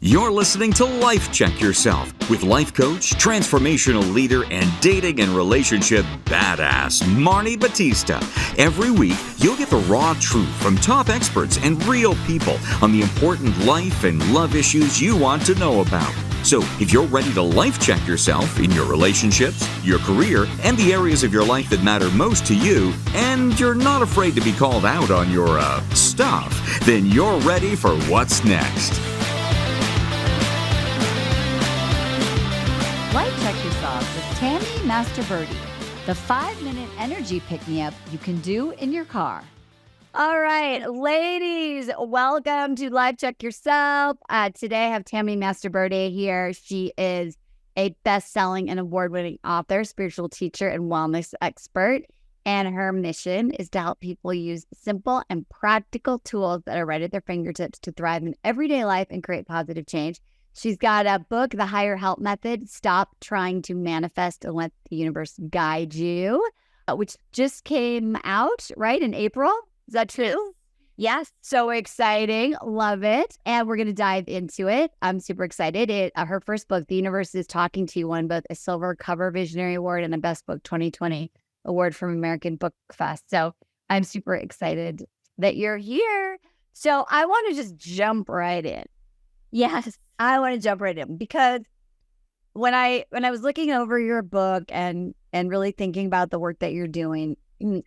You're listening to Life Check Yourself with life coach, transformational leader, and dating and relationship badass, Marni Battista. Every week, you'll get the raw truth from top experts and real people on the important life and love issues you want to know about. So, if you're ready to life check yourself in your relationships, your career, and the areas of your life that matter most to you, and you're not afraid to be called out on your, stuff, then you're ready for what's next. Life Check Yourself with Tammy Mastroberte, the 5-minute energy pick-me-up you can do in your car. All right, ladies, welcome to Life Check Yourself. Today I have Tammy Mastroberte here. She is a best-selling and award-winning author, spiritual teacher, and wellness expert. And her mission is to help people use simple and practical tools that are right at their fingertips to thrive in everyday life and create positive change. She's got a book, The Higher Help Method, Stop Trying to Manifest and Let the Universe Guide You, which just came out, right, in April. Is that true? Yes. So exciting. Love it. And we're going to dive into it. I'm super excited. Her first book, The Universe is Talking to You, won both a Silver Cover Visionary Award and a Best Book 2020 Award from American Book Fest. So I'm super excited that you're here. So I want to just jump right in. Yes, I want to jump right in because when I was looking over your book and really thinking about the work that you're doing,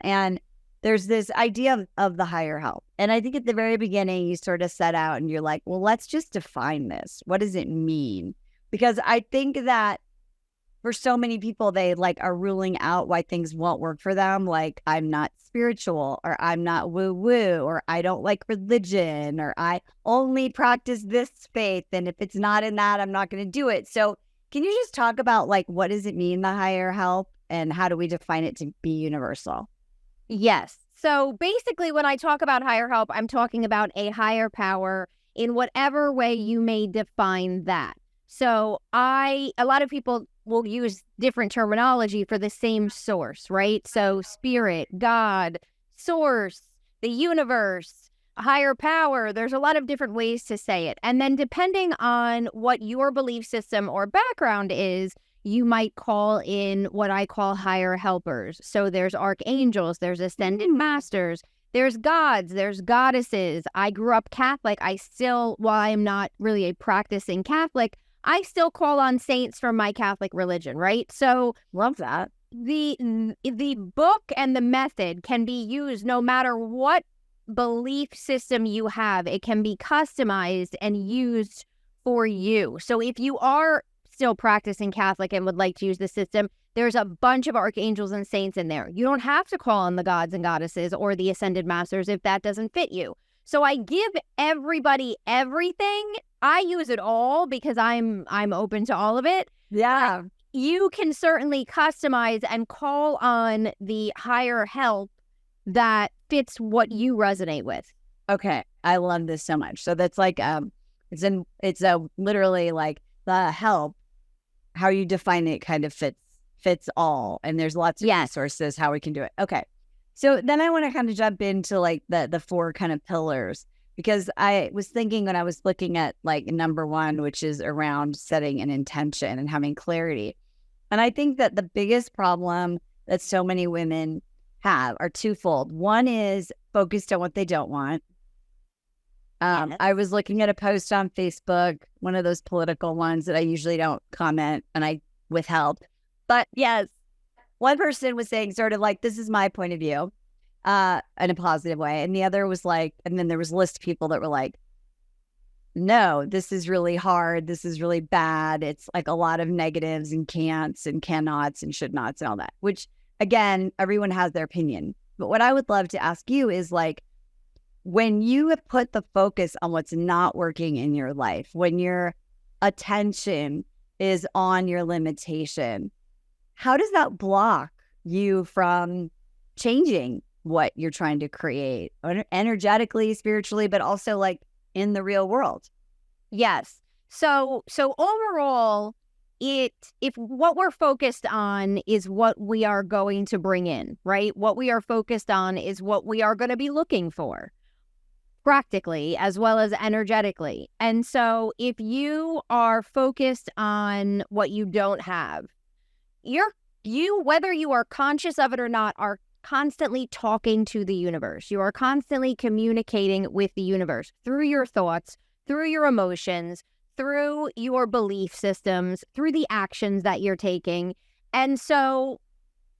and there's this idea of the higher help. And I think at the very beginning, you sort of set out and you're like, well, let's just define this. What does it mean? Because I think that for so many people, they like are ruling out why things won't work for them. Like, I'm not spiritual, or I'm not woo-woo, or I don't like religion, or I only practice this faith. And if it's not in that, I'm not going to do it. So can you just talk about like, what does it mean, the higher help, and how do we define it to be universal? Yes. So basically, when I talk about higher help, I'm talking about a higher power in whatever way you may define that. So a lot of people will use different terminology for the same source, right? So spirit, God, source, the universe, higher power. There's a lot of different ways to say it. And then depending on what your belief system or background is, you might call in what I call higher helpers. So there's archangels, there's ascended masters, there's gods, there's goddesses. I grew up Catholic. While I'm not really a practicing Catholic, I still call on saints from my Catholic religion, right? So Love that. The book and the method can be used no matter what belief system you have. It can be customized and used for you. So if you are still practicing Catholic and would like to use the system, there's a bunch of archangels and saints in there. You don't have to call on the gods and goddesses or the ascended masters if that doesn't fit you. So I give everybody everything. I use it all because I'm open to all of it. Yeah. You can certainly customize and call on the higher help that fits what you resonate with. Okay. I love this so much. So that's like, it's literally like the help, how you define it kind of fits all. And there's lots of resources how we can do it. Okay. So then I want to kind of jump into like the 4 kind of pillars, because I was thinking when I was looking at like number 1, which is around setting an intention and having clarity. And I think that the biggest problem that so many women have are twofold. One is focused on what they don't want. I was looking at a post on Facebook, one of those political ones that I usually don't comment and I withheld. But yes, one person was saying sort of like, this is my point of view in a positive way. And the other was like, and then there was a list of people that were like, no, this is really hard. This is really bad. It's like a lot of negatives and can'ts and cannots and should nots and all that, which again, everyone has their opinion. But what I would love to ask you is like, when you have put the focus on what's not working in your life, when your attention is on your limitation, how does that block you from changing what you're trying to create energetically, spiritually, but also like in the real world? Yes. So overall, if what we're focused on is what we are going to bring in, right? What we are focused on is what we are going to be looking for. practically as well as energetically. And so if you are focused on what you don't have, you, whether you are conscious of it or not, are constantly talking to the universe. You are constantly communicating with the universe through your thoughts, through your emotions, through your belief systems, through the actions that you're taking. And so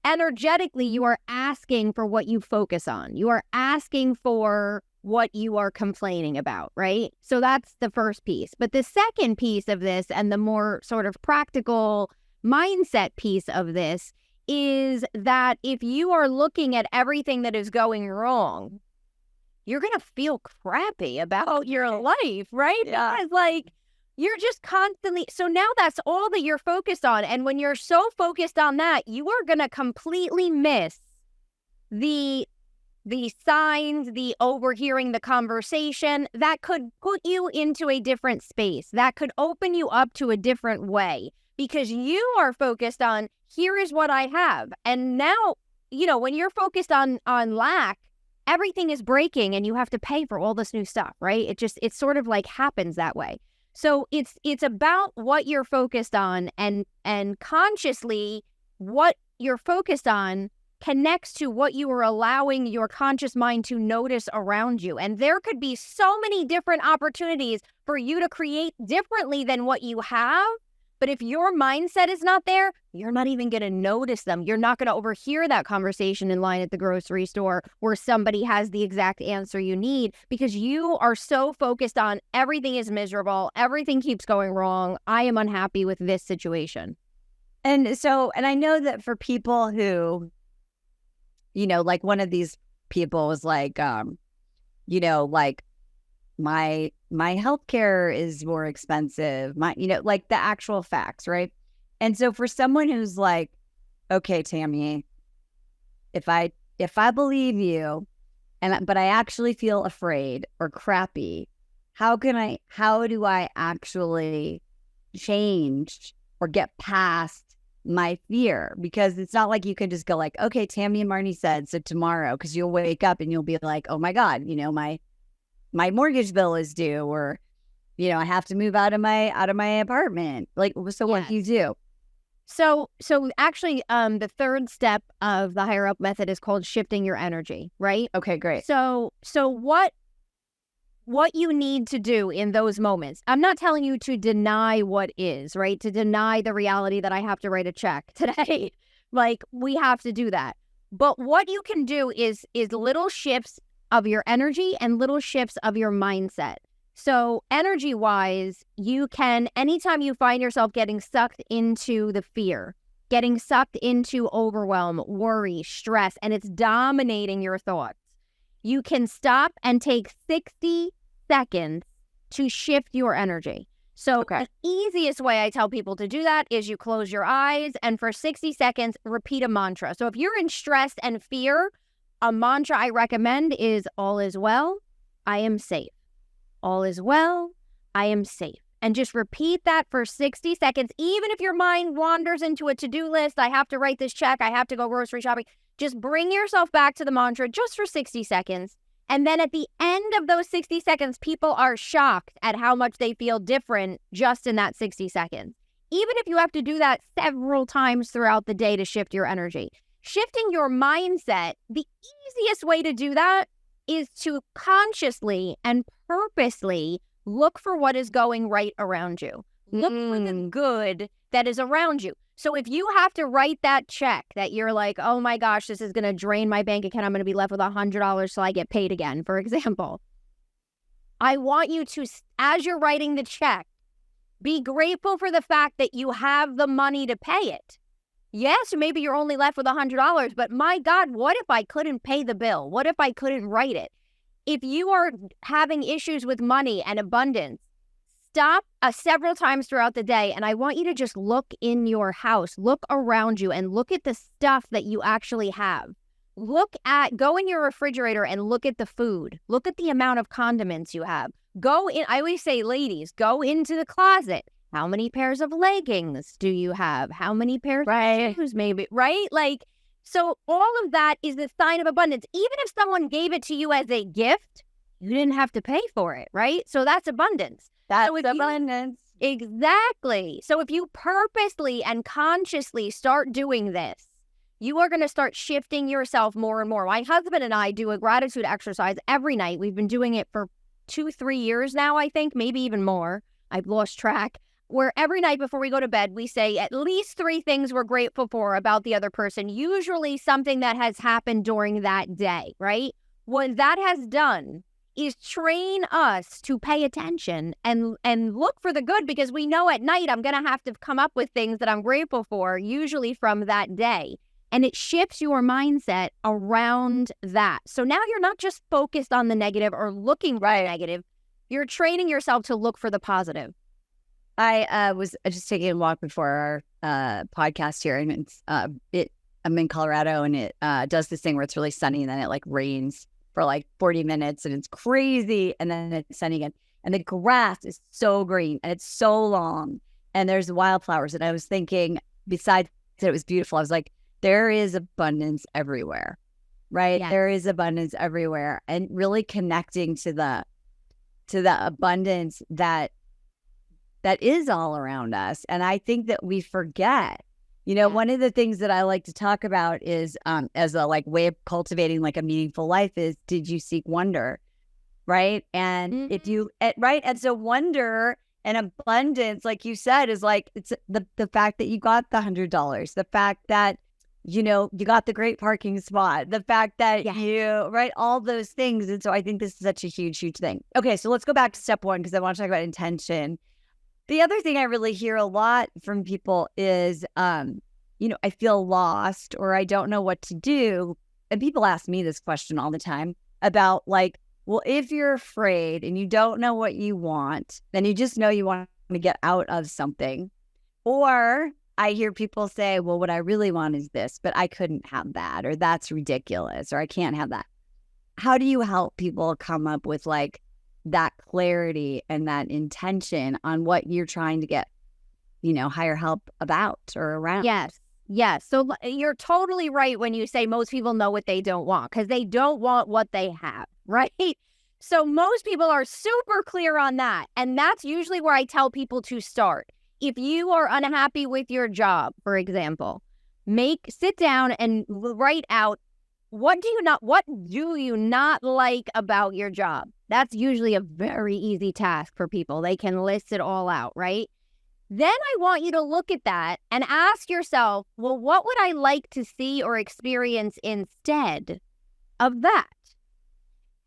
energetically, you are asking for what you focus on. You are asking for what you are complaining about, right? So that's the first piece. But the second piece of this, and the more sort of practical mindset piece of this, is that if you are looking at everything that is going wrong, you're going to feel crappy about your life, right? Yeah. Because like you're just constantly, so now that's all that you're focused on. And when you're so focused on that, you are going to completely miss the signs, the overhearing the conversation that could put you into a different space, that could open you up to a different way, because you are focused on, here is what I have. And now, when you're focused on lack, everything is breaking and you have to pay for all this new stuff, right? It sort of like happens that way. So it's about what you're focused on, and consciously what you're focused on connects to what you are allowing your conscious mind to notice around you. And there could be so many different opportunities for you to create differently than what you have. But if your mindset is not there, you're not even going to notice them. You're not going to overhear that conversation in line at the grocery store where somebody has the exact answer you need, because you are so focused on everything is miserable, everything keeps going wrong, I am unhappy with this situation. And I know that for people who, like one of these people was like, like my healthcare is more expensive, like the actual facts, right? And so for someone who's like, okay, Tammy, if I believe you, but I actually feel afraid or crappy, how do I actually change or get past my fear? Because it's not like you can just go like, okay, Tammy and Marni said, so tomorrow, because you'll wake up and you'll be like, oh my God, my mortgage bill is due, or, I have to move out of my apartment. Like, so what do you do? So actually, the third step of the higher up method is called shifting your energy, right? Okay, great. So what you need to do in those moments, I'm not telling you to deny what is, right? To deny the reality that I have to write a check today. Like, we have to do that. But what you can do is little shifts of your energy and little shifts of your mindset. So energy-wise, you can, anytime you find yourself getting sucked into the fear, getting sucked into overwhelm, worry, stress, and it's dominating your thoughts, you can stop and take 60 seconds to shift your energy. So The easiest way I tell people to do that is you close your eyes and for 60 seconds, repeat a mantra. So if you're in stress and fear, a mantra I recommend is all is well, I am safe. All is well, I am safe. And just repeat that for 60 seconds. Even if your mind wanders into a to-do list, I have to write this check, I have to go grocery shopping, just bring yourself back to the mantra just for 60 seconds. And then at the end of those 60 seconds, people are shocked at how much they feel different just in that 60 seconds. Even if you have to do that several times throughout the day to shift your energy. Shifting your mindset, the easiest way to do that is to consciously and purposely look for what is going right around you. Look for the good that is around you. So if you have to write that check that you're like, oh my gosh, this is going to drain my bank account, I'm going to be left with $100 till I get paid again, for example. I want you to, as you're writing the check, be grateful for the fact that you have the money to pay it. Yes, maybe you're only left with $100, but my God, what if I couldn't pay the bill? What if I couldn't write it? If you are having issues with money and abundance, stop several times throughout the day, and I want you to just look in your house, look around you, and look at the stuff that you actually have. Go in your refrigerator and look at the food. Look at the amount of condiments you have. Go in, I always say, ladies, go into the closet. How many pairs of leggings do you have? How many pairs of shoes maybe, right? Like, so all of that is the sign of abundance. Even if someone gave it to you as a gift, you didn't have to pay for it, right? So that's abundance. That's So if abundance. Exactly. So if you purposely and consciously start doing this, you are going to start shifting yourself more and more. My husband and I do a gratitude exercise every night. We've been doing it for 2-3 years now, I think, maybe even more. I've lost track. Where every night before we go to bed, we say at least 3 things we're grateful for about the other person, usually something that has happened during that day, right? What that has done is train us to pay attention and look for the good, because we know at night I'm going to have to come up with things that I'm grateful for, usually from that day. And it shifts your mindset around that. So now you're not just focused on the negative or looking for the negative. You're training yourself to look for the positive. I was just taking a walk before our podcast here, and I'm in Colorado, and it does this thing where it's really sunny, and then it like rains for like 40 minutes, and it's crazy, and then it's sunny again, and the grass is so green, and it's so long, and there's wildflowers, and I was thinking, besides that it was beautiful, I was like, there is abundance everywhere, right? Yes. There is abundance everywhere, and really connecting to the abundance that is all around us. And I think that we forget, one of the things that I like to talk about is as a like way of cultivating like a meaningful life is, did you seek wonder? Right. And if you, right. And so wonder and abundance, like you said, is like, it's the fact that you got the $100, the fact that, you got the great parking spot, the fact that right, all those things. And so I think this is such a huge, huge thing. Okay. So let's go back to step 1, because I want to talk about intention. The other thing I really hear a lot from people is, I feel lost, or I don't know what to do. And people ask me this question all the time about like, well, if you're afraid and you don't know what you want, then you just know you want to get out of something. Or I hear people say, well, what I really want is this, but I couldn't have that, or that's ridiculous, or I can't have that. How do you help people come up with like that clarity and that intention on what you're trying to get, higher help about or around? Yes. So you're totally right when you say most people know what they don't want, because they don't want what they have, right? So most people are super clear on that. And that's usually where I tell people to start. If you are unhappy with your job, for example, sit down and write out, what do you not like about your job? That's usually a very easy task for people. They can list it all out, right? Then I want you to look at that and ask yourself, well, what would I like to see or experience instead of that?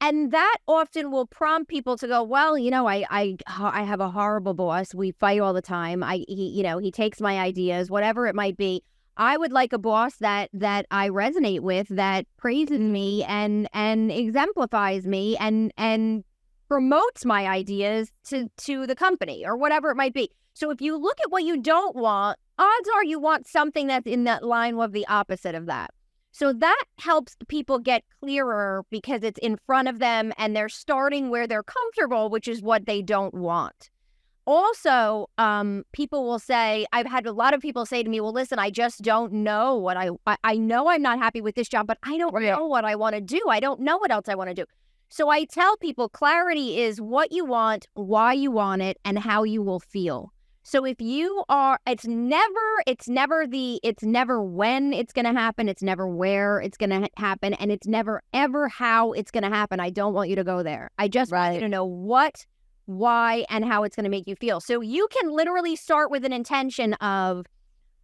And that often will prompt people to go, well, I have a horrible boss. We fight all the time. He takes my ideas, whatever it might be. I would like a boss that I resonate with, that praises me and exemplifies me and promotes my ideas to the company, or whatever it might be. So if you look at what you don't want, odds are you want something that's in that line of the opposite of that. So that helps people get clearer, because it's in front of them and they're starting where they're comfortable, which is what they don't want. Also, people will say, I've had a lot of people say to me, well, listen, I just don't know what I know I'm not happy with this job, but I don't know what I want to do. I don't know what else I want to do. So I tell people clarity is what you want, why you want it, and how you will feel. So if you are, it's never when it's going to happen. It's never where it's going to happen. And it's never, ever how it's going to happen. I don't want you to go there. I just want you to know what, why, and how it's going to make you feel. So you can literally start with an intention of,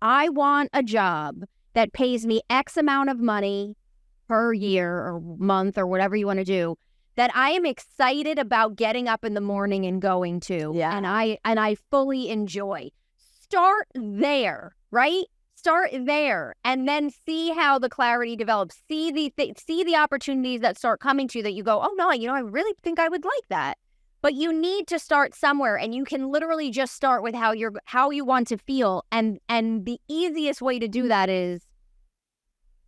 I want a job that pays me X amount of money per year or month or whatever you want to do, that I am excited about getting up in the morning and going to, and I fully enjoy. Start there, right? Start there, and then see how the clarity develops. See the opportunities that start coming to you that you go, oh no, I really think I would like that. But you need to start somewhere, and you can literally just start with how you want to feel, and the easiest way to do that is,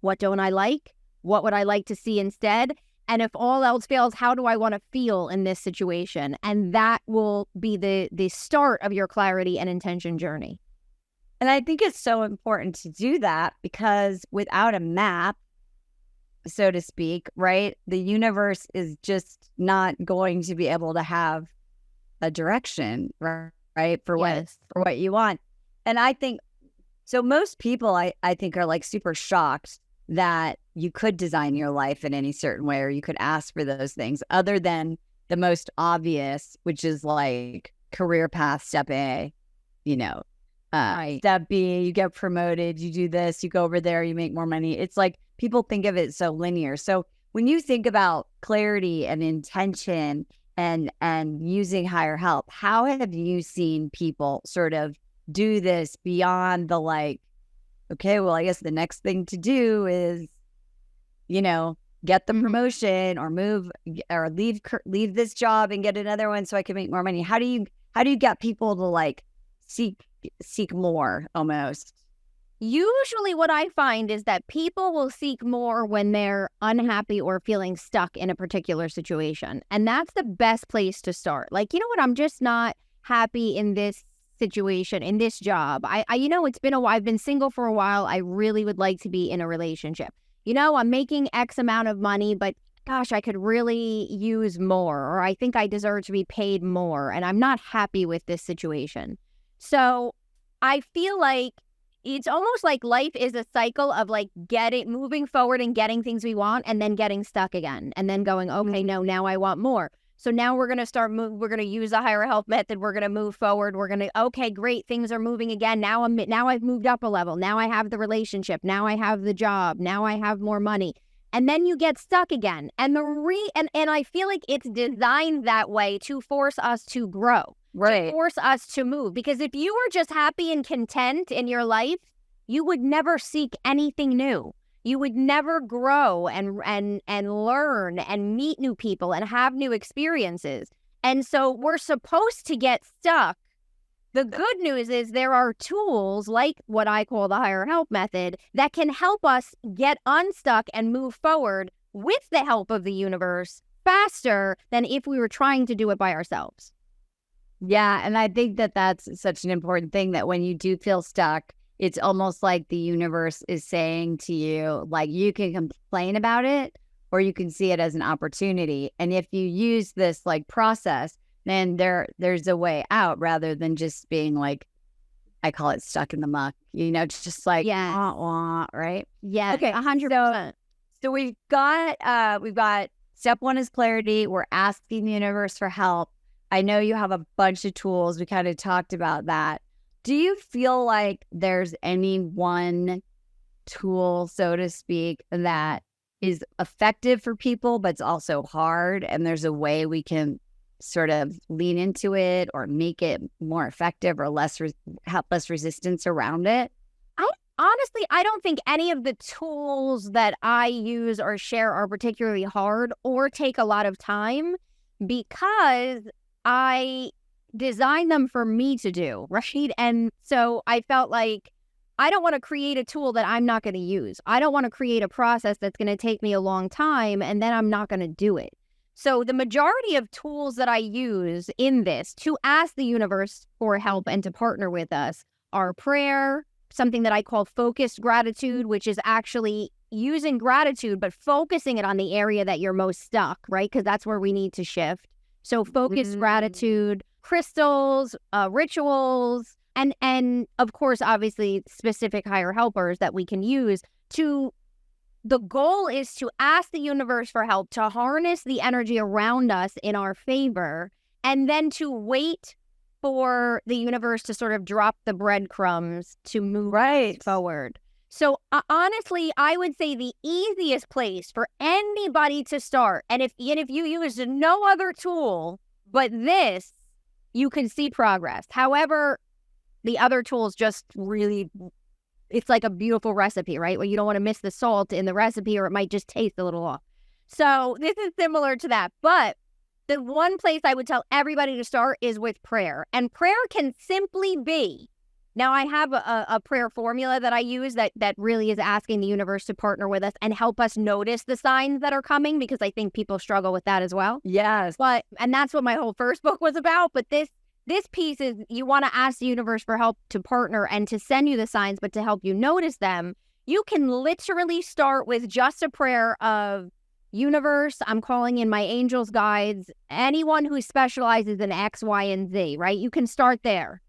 what don't I like? What would I like to see instead? And if all else fails, how do I want to feel in this situation? And that will be the start of your clarity and intention journey. And I think it's so important to do that, because without a map, so to speak, right? The universe is just not going to be able to have a direction, right? For what you want. And I think, so most people I think are like super shocked that you could design your life in any certain way, or you could ask for those things other than the most obvious, which is like career path, step A, step B, you get promoted, you do this, you go over there, you make more money. It's like people think of it so linear. So when you think about clarity and intention and using higher help, how have you seen people sort of do this beyond the like, okay, well, I guess the next thing to do is, get the promotion or move or leave this job and get another one so I can make more money. How do you get people to like seek more almost? Usually what I find is that people will seek more when they're unhappy or feeling stuck in a particular situation. And that's the best place to start. Like, you know what? I'm just not happy in this situation, in this job. It's been a while. I've been single for a while. I really would like to be in a relationship. I'm making X amount of money, but gosh, I could really use more, or I think I deserve to be paid more, and I'm not happy with this situation. So I feel like it's almost like life is a cycle of like moving forward and getting things we want, and then getting stuck again, and then going, okay, no, now I want more. So now we're going to we're going to use a higher help method. We're going to move forward. We're going to, okay, great. Things are moving again. Now I've moved up a level. Now I have the relationship. Now I have the job. Now I have more money. And then you get stuck again. And and I feel like it's designed that way to force us to grow, right? To force us to move. Because if you were just happy and content in your life, you would never seek anything new. You would never grow and learn and meet new people and have new experiences. And so we're supposed to get stuck. The good news is there are tools like what I call the higher help method that can help us get unstuck and move forward with the help of the universe faster than if we were trying to do it by ourselves. Yeah, and I think that that's such an important thing, that when you do feel stuck, it's almost like the universe is saying to you, like, you can complain about it or you can see it as an opportunity. And if you use this like process, then there's a way out rather than just being like, I call it stuck in the muck, just like, wah, wah, right? Yeah. Okay. 100%. So we've got step one is clarity. We're asking the universe for help. I know you have a bunch of tools. We kind of talked about that. Do you feel like there's any one tool, so to speak, that is effective for people, but it's also hard, and there's a way we can sort of lean into it or make it more effective or have less resistance around it? Honestly, I don't think any of the tools that I use or share are particularly hard or take a lot of time, because I designed them for me to do, right? And so I felt like I don't want to create a tool that I'm not going to use. I don't want to create a process that's going to take me a long time and then I'm not going to do it. So the majority of tools that I use in this to ask the universe for help and to partner with us are prayer, something that I call focused gratitude, which is actually using gratitude, but focusing it on the area that you're most stuck, right? Because that's where we need to shift. So focused gratitude, crystals, rituals, and of course, obviously, specific higher helpers that we can use to. The goal is to ask the universe for help, to harness the energy around us in our favor, and then to wait for the universe to sort of drop the breadcrumbs to move forward. So honestly, I would say the easiest place for anybody to start, and if you use no other tool but this, you can see progress. However, the other tools just really, it's like a beautiful recipe, right? Where you don't want to miss the salt in the recipe or it might just taste a little off. So this is similar to that. But the one place I would tell everybody to start is with prayer. And prayer can simply be, now I have a prayer formula that I use that really is asking the universe to partner with us and help us notice the signs that are coming, because I think people struggle with that as well. Yes. And that's what my whole first book was about. But this piece is, you want to ask the universe for help to partner and to send you the signs, but to help you notice them, You can literally start with just a prayer of, universe, I'm calling in my angels, guides, anyone who specializes in X, Y, and Z, right? You can start there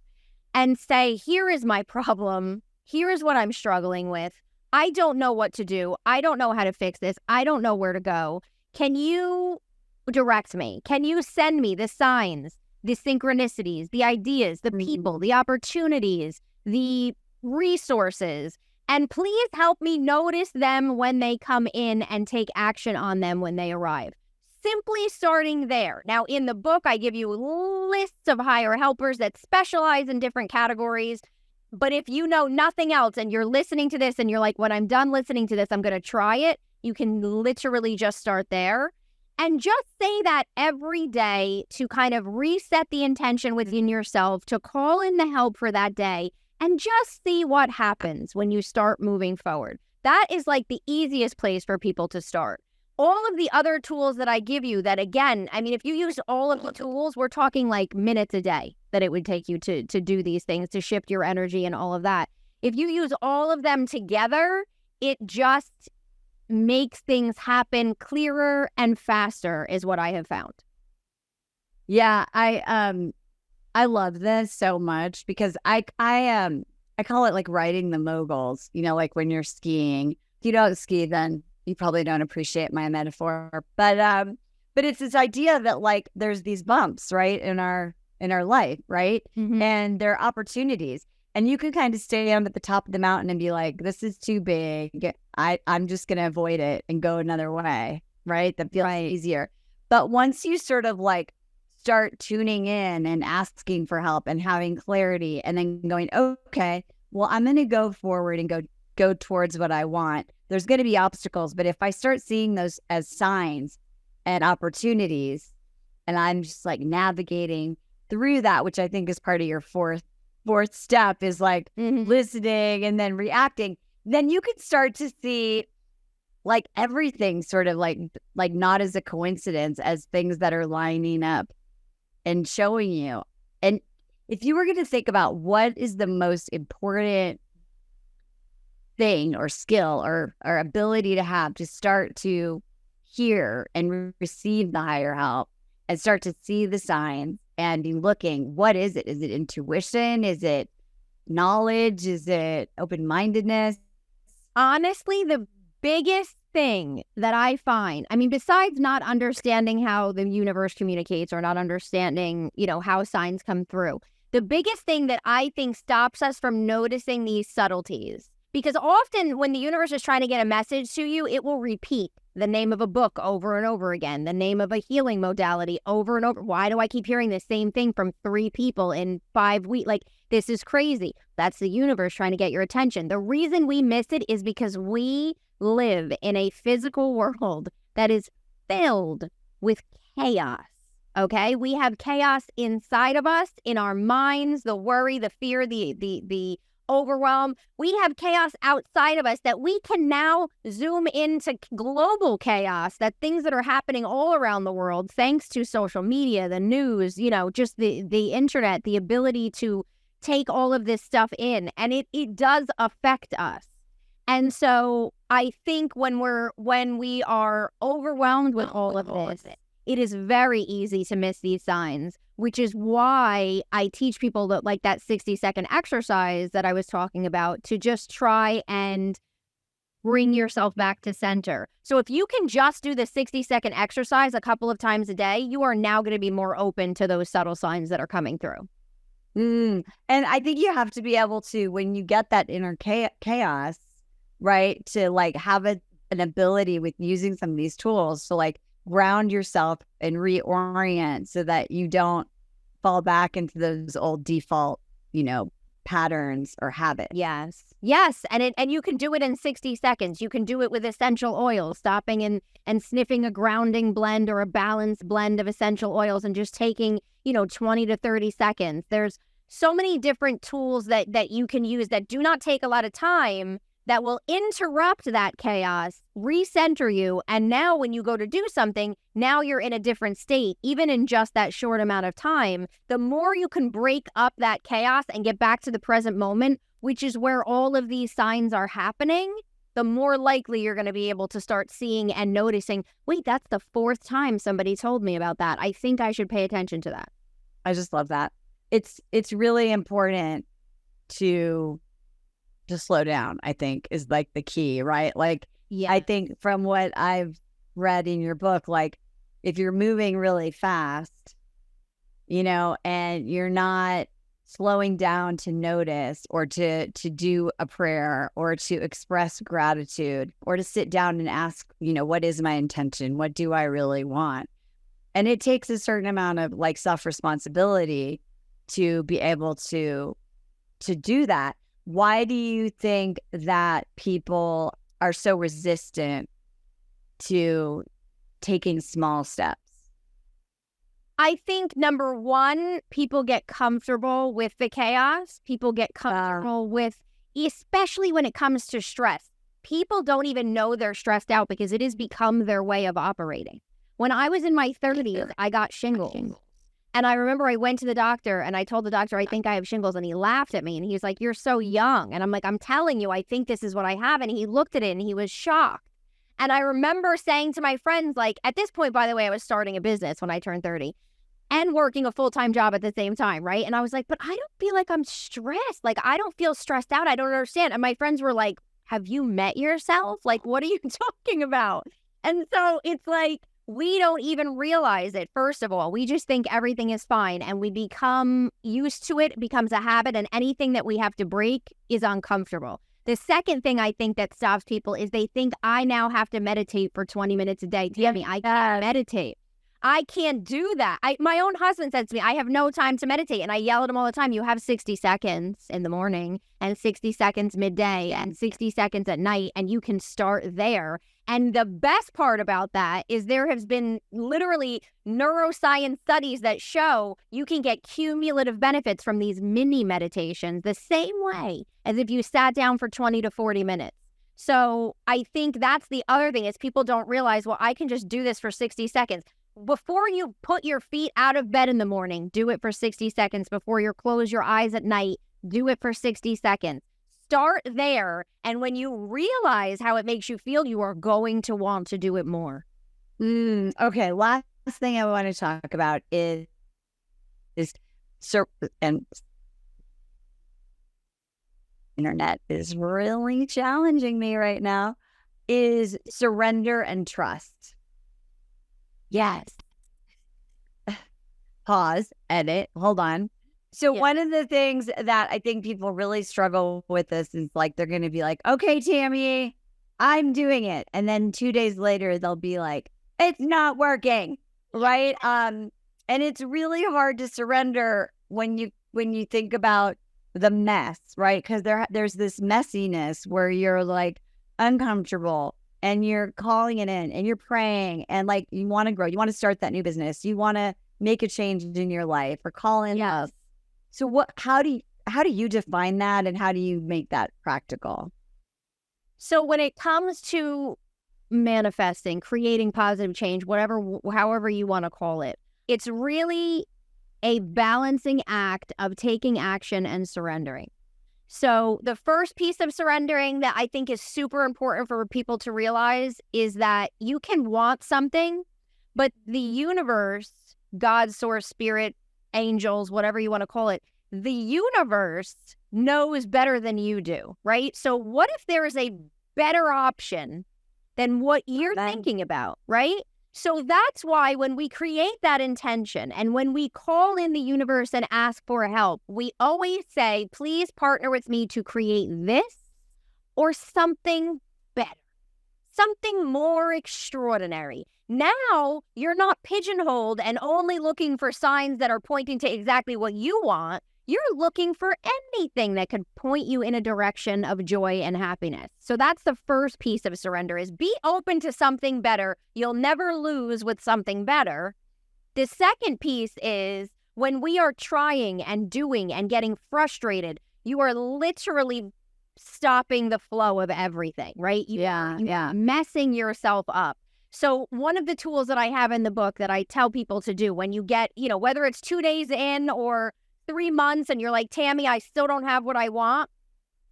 and say, here is my problem. Here is what I'm struggling with. I don't know what to do. I don't know how to fix this. I don't know where to go. Can you direct me? Can you send me the signs, the synchronicities, the ideas, the people, the opportunities, the resources? And please help me notice them when they come in and take action on them when they arrive. Simply starting there. Now, in the book, I give you lists of higher helpers that specialize in different categories. But if you know nothing else and you're listening to this and you're like, when I'm done listening to this, I'm going to try it, you can literally just start there. And just say that every day to kind of reset the intention within yourself, to call in the help for that day, and just see what happens when you start moving forward. That is like the easiest place for people to start. All of the other tools that I give you that, again, I mean, if you use all of the tools, we're talking like minutes a day that it would take you to do these things, to shift your energy and all of that. If you use all of them together, it just makes things happen clearer and faster is what I have found. Yeah, I love this so much because I call it like riding the moguls, you know, like when you're skiing. If you don't ski, then you probably don't appreciate my metaphor. But it's this idea that like there's these bumps, right, in our life, right? Mm-hmm. And there are opportunities. And you can kind of stand at the top of the mountain and be like, this is too big. I'm just gonna avoid it and go another way, right? That feels easier. But once you sort of like start tuning in and asking for help and having clarity and then going, okay, well, I'm going to go forward and go towards what I want. There's going to be obstacles, but if I start seeing those as signs and opportunities, and I'm just like navigating through that, which I think is part of your fourth step is like listening and then reacting, then you can start to see like everything sort of like not as a coincidence, as things that are lining up and showing you. And if you were going to think about what is the most important thing or skill or ability to have to start to hear and receive the higher help and start to see the signs and be looking, what is it? Is it intuition? Is it knowledge? Is it open-mindedness? Honestly, the biggest thing that I find, I mean, besides not understanding how the universe communicates or not understanding, you know, how signs come through, the biggest thing that I think stops us from noticing these subtleties, because often when the universe is trying to get a message to you, it will repeat the name of a book over and over again, the name of a healing modality over and over. Why do I keep hearing the same thing from 3 people in 5 weeks? Like, this is crazy. That's the universe trying to get your attention. The reason we miss it is because we live in a physical world that is filled with chaos. Okay? We have chaos inside of us, in our minds, the worry, the fear, the overwhelm. We have chaos outside of us that we can now zoom into global chaos, that things that are happening all around the world, thanks to social media, the news, you know, just the internet, the ability to take all of this stuff in, and it does affect us. And so I think when we are overwhelmed with all of this, it is very easy to miss these signs, which is why I teach people that, like, that 60-second exercise that I was talking about, to just try and bring yourself back to center. So if you can just do the 60-second exercise a couple of times a day, you are now going to be more open to those subtle signs that are coming through. And I think you have to be able to, when you get that inner chaos, right, to like have an ability with using some of these tools to like ground yourself and reorient so that you don't fall back into those old default, you know, patterns or habits. Yes. And you can do it in 60 seconds. You can do it with essential oils, stopping and sniffing a grounding blend or a balanced blend of essential oils and just taking, 20 to 30 seconds. There's so many different tools that you can use that do not take a lot of time, that will interrupt that chaos, recenter you, and now when you go to do something, now you're in a different state, even in just that short amount of time. The more you can break up that chaos and get back to the present moment, which is where all of these signs are happening, the more likely you're going to be able to start seeing and noticing, wait, that's the 4th time somebody told me about that. I think I should pay attention to that. I just love that. It's really important to slow down, I think, is like the key, right? Like, Yeah. I think from what I've read in your book, like if you're moving really fast, and you're not slowing down to notice or to do a prayer or to express gratitude or to sit down and ask, what is my intention? What do I really want? And it takes a certain amount of like self-responsibility to be able to do that. Why do you think that people are so resistant to taking small steps? I think number one, people get comfortable with the chaos. People get comfortable with, especially when it comes to stress. People don't even know they're stressed out because it has become their way of operating. When I was in my 30s, I got shingles. And I remember I went to the doctor and I told the doctor, I think I have shingles. And he laughed at me and he was like, you're so young. And I'm like, I'm telling you, I think this is what I have. And he looked at it and he was shocked. And I remember saying to my friends, like, at this point, by the way, I was starting a business when I turned 30 and working a full-time job at the same time, right? And I was like, but I don't feel like I'm stressed. Like, I don't feel stressed out. I don't understand. And my friends were like, have you met yourself? Like, what are you talking about? And so it's like, we don't even realize it. First of all, we just think everything is fine and we become used to it. It becomes a habit, and anything that we have to break is uncomfortable. The second thing I think that stops people is they think I now have to meditate for 20 minutes a day. Tammy, I can't meditate. I can't do that. My own husband says to me, I have no time to meditate. And I yell at him all the time, you have 60 seconds in the morning and 60 seconds midday and 60 seconds at night, and you can start there. And the best part about that is there has been literally neuroscience studies that show you can get cumulative benefits from these mini meditations the same way as if you sat down for 20 to 40 minutes. So I think that's the other thing is people don't realize, well, I can just do this for 60 seconds. Before you put your feet out of bed in the morning, do it for 60 seconds. Before you close your eyes at night, do it for 60 seconds. Start there. And when you realize how it makes you feel, you are going to want to do it more. Okay. Last thing I want to talk about is and internet is really challenging me right now, is surrender and trust. Yes. Pause, edit, hold on. So one of the things that I think people really struggle with this is like, they're going to be like, okay, Tammy, I'm doing it. And then 2 days later, they'll be like, it's not working. Right. And it's really hard to surrender when you think about the mess, right? Because there's this messiness where you're like uncomfortable. And you're calling it in and you're praying and like you want to grow. You want to start that new business. You want to make a change in your life or call in love. So how do you define that and how do you make that practical? So when it comes to manifesting, creating positive change, however you want to call it, it's really a balancing act of taking action and surrendering. So the first piece of surrendering that I think is super important for people to realize is that you can want something, but the universe, God, source, spirit, angels, whatever you want to call it, the universe knows better than you do, right? So what if there is a better option than what you're thinking about, right? So that's why when we create that intention and when we call in the universe and ask for help, we always say, please partner with me to create this or something better, something more extraordinary. Now you're not pigeonholed and only looking for signs that are pointing to exactly what you want. You're looking for anything that could point you in a direction of joy and happiness. So that's the first piece of surrender, is be open to something better. You'll never lose with something better. The second piece is when we are trying and doing and getting frustrated, you are literally stopping the flow of everything, right? You're messing yourself up. So one of the tools that I have in the book that I tell people to do when you get, whether it's 2 days in or 3 months and you're like, Tammy, I still don't have what I want.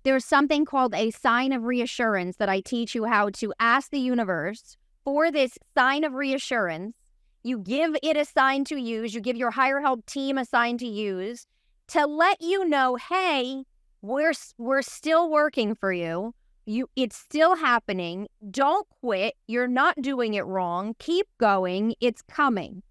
there's something called a sign of reassurance that I teach you how to ask the universe for this sign of reassurance. You give it a sign to use. You give your higher help team a sign to use to let you know, hey, we're still working for you. It's still happening. Don't quit. You're not doing it wrong. Keep going. It's coming.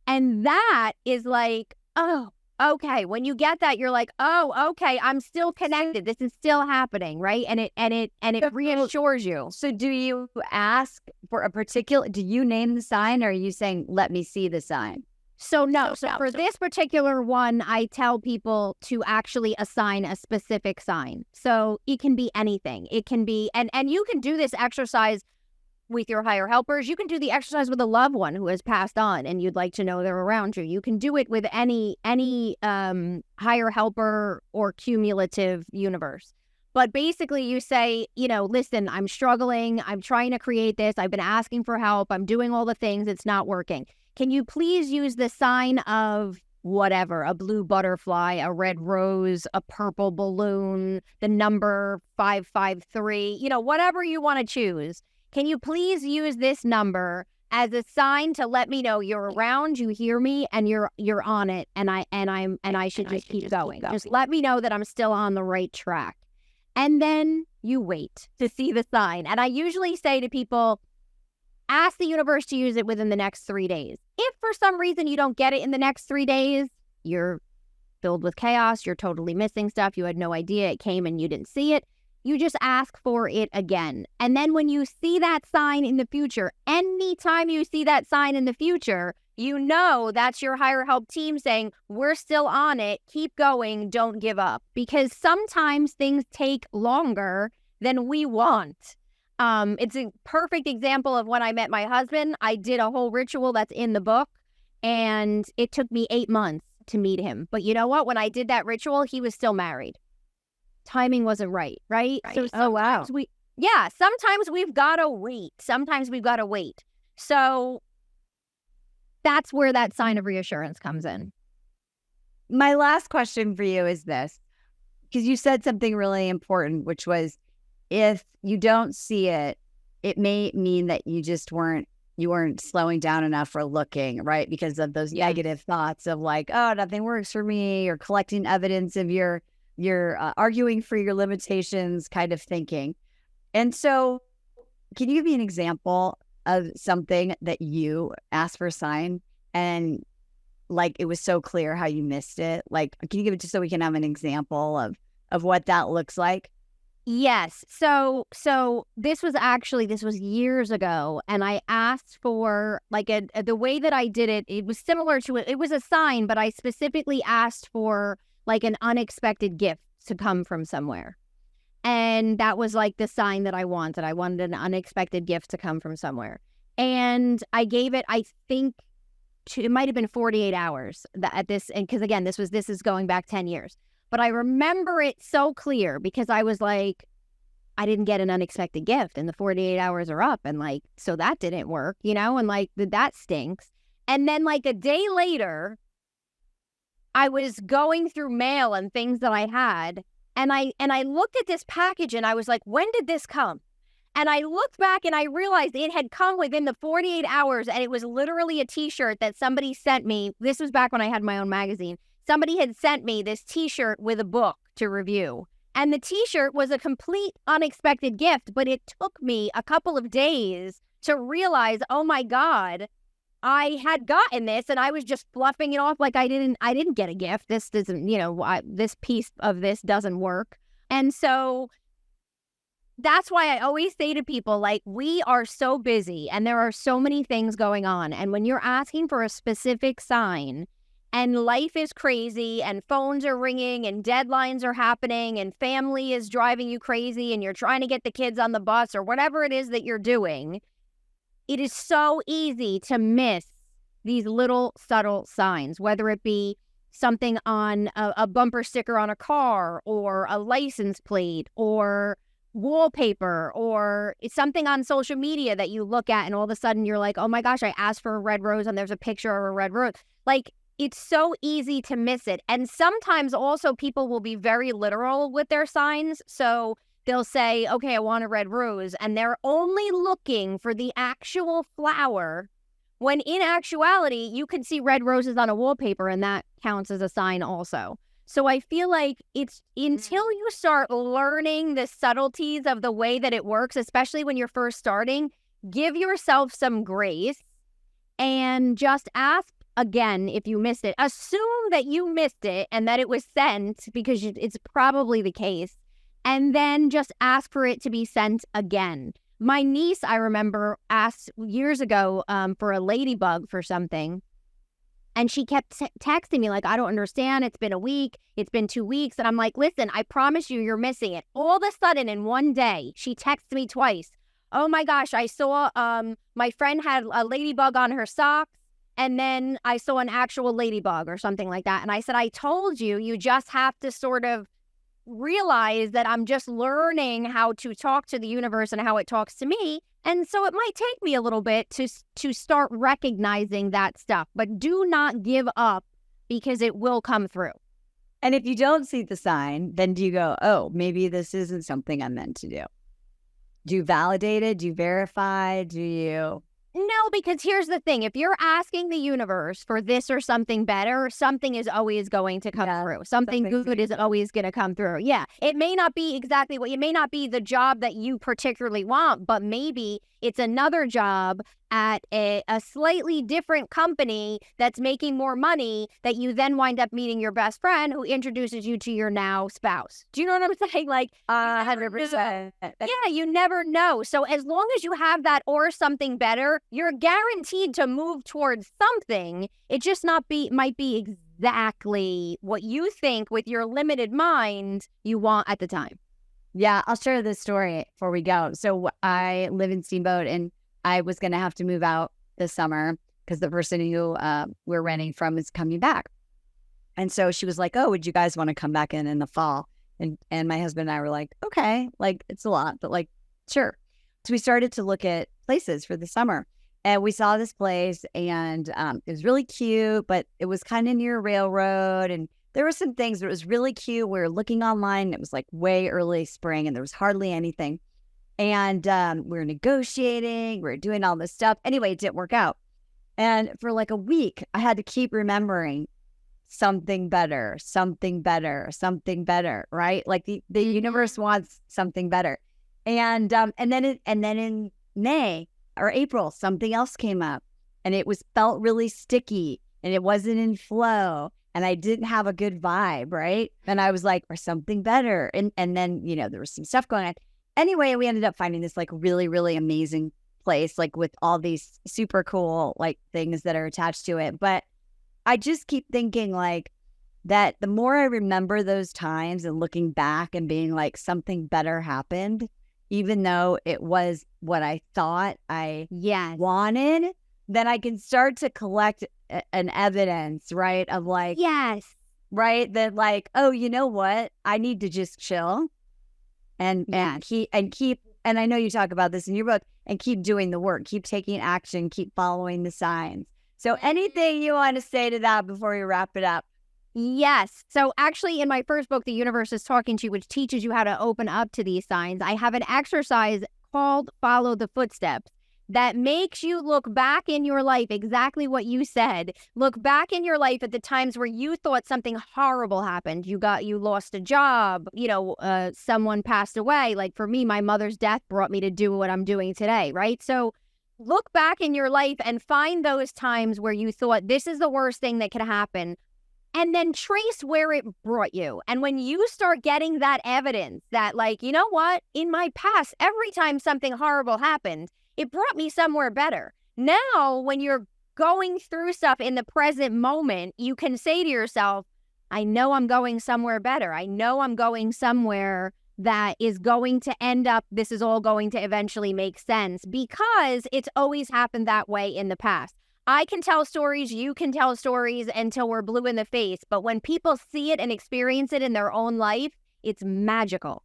And that is like, oh, okay. When you get that, you're like, oh, okay, I'm still connected. This is still happening, right? And it reassures you. So do you ask for a particular, do you name the sign, or are you saying, let me see the sign? So no. So for this particular one, I tell people to actually assign a specific sign. So it can be anything. It can be, and you can do this exercise with your higher helpers. You can do the exercise with a loved one who has passed on and you'd like to know they're around you. You can do it with any higher helper or cumulative universe. But basically you say, listen, I'm struggling. I'm trying to create this. I've been asking for help. I'm doing all the things. It's not working. Can you please use the sign of whatever, a blue butterfly, a red rose, a purple balloon, the number 553, whatever you want to choose. Can you please use this number as a sign to let me know you're around, you hear me, and you're on it, and I should just keep going. Just let me know that I'm still on the right track. And then you wait to see the sign. And I usually say to people, ask the universe to use it within the next 3 days. If for some reason you don't get it in the next 3 days, you're filled with chaos, you're totally missing stuff, you had no idea it came and you didn't see it, you just ask for it again. And then when you see that sign in the future, anytime you see that sign in the future, you know that's your higher help team saying, we're still on it, keep going, don't give up. Because sometimes things take longer than we want. It's a perfect example of when I met my husband. I did a whole ritual that's in the book, and it took me 8 months to meet him. But you know what? When I did that ritual, he was still married. Timing wasn't right? So sometimes sometimes we've got to wait. So that's where that sign of reassurance comes in. My last question for you is this, because you said something really important, which was, if you don't see it, it may mean that you weren't slowing down enough or looking, right? Because of those negative thoughts of like, oh, nothing works for me, or collecting evidence of your arguing for your limitations kind of thinking. And so can you give me an example of something that you asked for a sign and like it was so clear how you missed it? Like, can you give it just so we can have an example of what that looks like? Yes. So this was years ago, and I asked for like the way that I did it. It was similar to it. It was a sign, but I specifically asked for like an unexpected gift to come from somewhere. And that was like the sign that I wanted. I wanted an unexpected gift to come from somewhere. And I gave it, I think, it might have been 48 hours at this. And because again, this is going back 10 years. But I remember it so clear because I was like, I didn't get an unexpected gift and the 48 hours are up. And like, so that didn't work, and like that stinks. And then like a day later, I was going through mail and things that I had. And I looked at this package and I was like, when did this come? And I looked back and I realized it had come within the 48 hours. And it was literally a t-shirt that somebody sent me. This was back when I had my own magazine. Somebody had sent me this t-shirt with a book to review. And the t-shirt was a complete unexpected gift, but it took me a couple of days to realize, oh my God, I had gotten this and I was just fluffing it off like I didn't get a gift. This doesn't, this piece of this doesn't work. And so that's why I always say to people, like, we are so busy and there are so many things going on. And when you're asking for a specific sign, and life is crazy and phones are ringing and deadlines are happening and family is driving you crazy and you're trying to get the kids on the bus or whatever it is that you're doing, it is so easy to miss these little subtle signs, whether it be something on a bumper sticker on a car or a license plate or wallpaper or something on social media that you look at and all of a sudden you're like, oh my gosh, I asked for a red rose and there's a picture of a red rose. Like, it's so easy to miss it. And sometimes also people will be very literal with their signs. So they'll say, okay, I want a red rose. And they're only looking for the actual flower, when in actuality, you can see red roses on a wallpaper and that counts as a sign also. So I feel like it's until you start learning the subtleties of the way that it works, especially when you're first starting, give yourself some grace and just ask again if you missed it. Assume that you missed it and that it was sent, because it's probably the case. And then just ask for it to be sent again. My niece, I remember, asked years ago for a ladybug for something. And she kept texting me like, I don't understand. It's been a week. It's been 2 weeks. And I'm like, listen, I promise you, you're missing it. All of a sudden, in one day, she texted me twice. Oh my gosh, I saw my friend had a ladybug on her socks. And then I saw an actual ladybug or something like that. And I said, I told you, you just have to sort of realize that I'm just learning how to talk to the universe and how it talks to me. And so it might take me a little bit to start recognizing that stuff, but do not give up, because it will come through. And if you don't see the sign, then do you go, oh, maybe this isn't something I'm meant to do? Do you validate it? Do you verify? Do you... No, because here's the thing. If you're asking the universe for this or something better, something is always going to come through. Something good is always going to come through. Yeah. It may not be exactly what, it may not be the job that you particularly want, but maybe it's another job at a slightly different company that's making more money, that you then wind up meeting your best friend who introduces you to your now spouse. Do you know what I'm saying? Like, 100%. Yeah, you never know. So as long as you have that or something better, you're guaranteed to move towards something. It just might be exactly what you think with your limited mind you want at the time. Yeah, I'll share this story before we go. So I live in Steamboat, and I was going to have to move out this summer because the person who we're renting from is coming back. And so she was like, oh, would you guys want to come back in the fall? And my husband and I were like, okay, like it's a lot, but like, sure. So we started to look at places for the summer, and we saw this place, and it was really cute, but it was kind of near a railroad, and there were some things that was really cute. We were looking online. It was like way early spring, and there was hardly anything. And we were negotiating. We were doing all this stuff. Anyway, it didn't work out. And for like a week, I had to keep remembering something better, something better, something better, right? Like the universe wants something better. And then in May or April, something else came up, and it felt really sticky, and it wasn't in flow. And I didn't have a good vibe, right? And I was like, or something better. And then, there was some stuff going on. Anyway, we ended up finding this like really, really amazing place, like with all these super cool like things that are attached to it. But I just keep thinking like that the more I remember those times and looking back and being like something better happened, even though it was what I thought I wanted, then I can start to collect an evidence, right? Of like, right? That like, oh, you know what? I need to just chill and keep, and I know you talk about this in your book, and keep doing the work, keep taking action, keep following the signs. So anything you want to say to that before we wrap it up? Yes. So actually in my first book, The Universe is Talking to You, which teaches you how to open up to these signs, I have an exercise called Follow the Footsteps that makes you look back in your life, exactly what you said. Look back in your life at the times where you thought something horrible happened. You lost a job, someone passed away. Like for me, my mother's death brought me to do what I'm doing today, right? So look back in your life and find those times where you thought this is the worst thing that could happen, and then trace where it brought you. And when you start getting that evidence that like, you know what, in my past, every time something horrible happened, it brought me somewhere better. Now, when you're going through stuff in the present moment, you can say to yourself, I know I'm going somewhere better. I know I'm going somewhere that is going to end up, this is all going to eventually make sense, because it's always happened that way in the past. I can tell stories, you can tell stories until we're blue in the face. But when people see it and experience it in their own life, it's magical.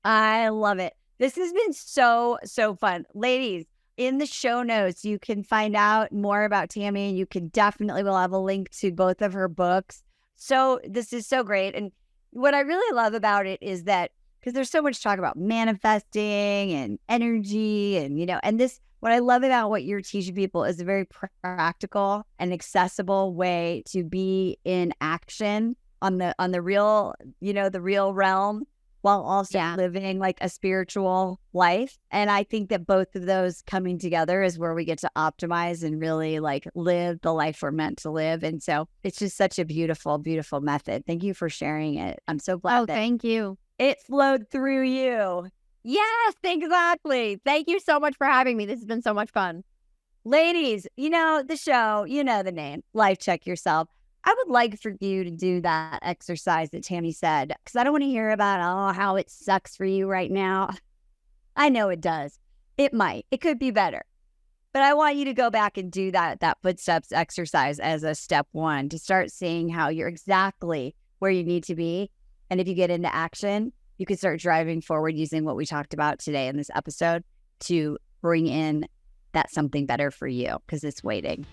I love it. This has been so, so fun. Ladies, in the show notes, you can find out more about Tammy, and you can definitely, we'll have a link to both of her books. So this is so great. And what I really love about it is that, because there's so much talk about manifesting and energy and, and this, what I love about what you're teaching people is a very practical and accessible way to be in action on the real, the real realm, while also living like a spiritual life. And I think that both of those coming together is where we get to optimize and really like live the life we're meant to live. And so it's just such a beautiful, beautiful method. Thank you for sharing it. I'm so glad thank you. It flowed through you. Yes, exactly. Thank you so much for having me. This has been so much fun. Ladies, the show, the name, Life Check Yourself. I would like for you to do that exercise that Tammy said, because I don't want to hear about, how it sucks for you right now. I know it does. It might. It could be better. But I want you to go back and do that footsteps exercise as a step one to start seeing how you're exactly where you need to be. And if you get into action, you can start driving forward using what we talked about today in this episode to bring in that something better for you, because it's waiting.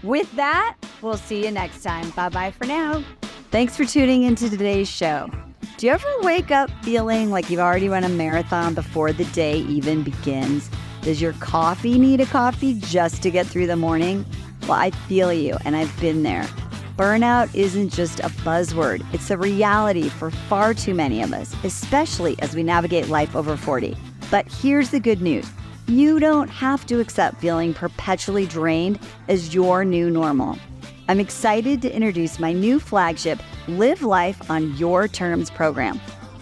With that, we'll see you next time. Bye-bye for now. Thanks for tuning into today's show. Do you ever wake up feeling like you've already run a marathon before the day even begins? Does your coffee need a coffee just to get through the morning? Well, I feel you, and I've been there. Burnout isn't just a buzzword. It's a reality for far too many of us, especially as we navigate life over 40. But here's the good news. You don't have to accept feeling perpetually drained as your new normal. I'm excited to introduce my new flagship Live Life on Your Terms program.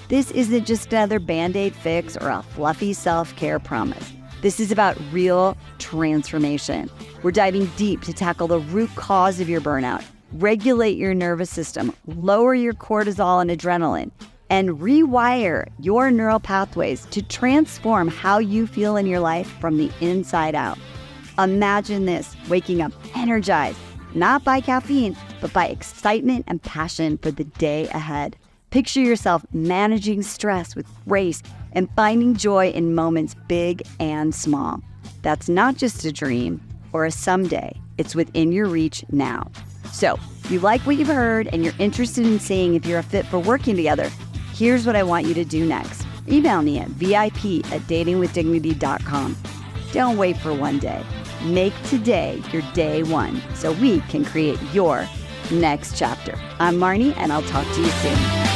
This isn't just another Band-Aid fix or a fluffy self-care promise. This is about real transformation. We're diving deep to tackle the root cause of your burnout, regulate your nervous system, lower your cortisol and adrenaline, and rewire your neural pathways to transform how you feel in your life from the inside out. Imagine this, waking up energized, not by caffeine, but by excitement and passion for the day ahead. Picture yourself managing stress with grace and finding joy in moments big and small. That's not just a dream or a someday. It's within your reach now. So, if you like what you've heard and you're interested in seeing if you're a fit for working together, here's what I want you to do next. Email me at vip@datingwithdignity.com. Don't wait for one day. Make today your day one so we can create your next chapter. I'm Marni, and I'll talk to you soon.